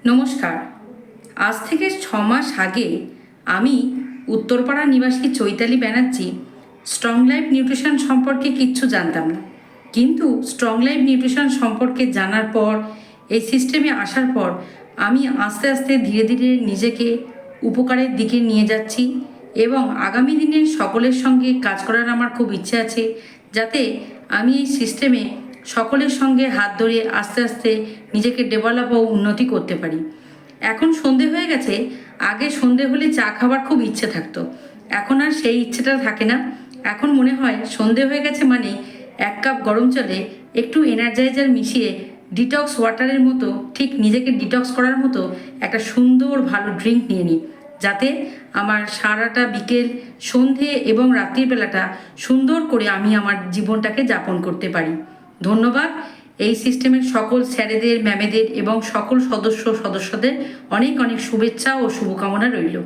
নমস্কার। আজ থেকে 6 মাস আগে আমি উত্তরপাড়া নিবাসী Chaitali Banerjee strong life nutrition সম্পর্কে কিচ্ছু জানতাম না। কিন্তু স্ট্রং লাইফ নিউট্রিশন সম্পর্কে জানার পর, এই সিস্টেমে আসার পর আমি আস্তে আস্তে ধীরে ধীরে নিজেকে উপকারের দিকে নিয়ে যাচ্ছি এবং আগামী দিনে সকলের সঙ্গে কাজ করার আমার খুব ইচ্ছে আছে, যাতে আমি এই সিস্টেমে সকলের সঙ্গে হাত ধরে আস্তে আস্তে নিজেকে ডেভেলপ ও উন্নতি করতে পারি। এখন সন্ধে হয়ে গেছে, আগে সন্ধে হলে চা খাবার খুব ইচ্ছে থাকতো, এখন আর সেই ইচ্ছেটা থাকে না। এখন মনে হয় সন্ধে হয়ে গেছে মানে 1 কাপ গরম জলে একটু এনার্জাইজার মিশিয়ে ডিটক্স ওয়াটারের মতো, ঠিক নিজেকে ডিটক্স করার মতো একটা সুন্দর ভালো ড্রিঙ্ক নিয়ে নিই, যাতে আমার সারাটা বিকেল, সন্ধে এবং রাত্রির বেলাটা সুন্দর করে আমি আমার জীবনটাকে যাপন করতে পারি। ধন্যবাদ। এই সিস্টেমের সকল স্যারেদের, ম্যামেদের এবং সকল সদস্যদের অনেক অনেক শুভেচ্ছা ও শুভকামনা রইল।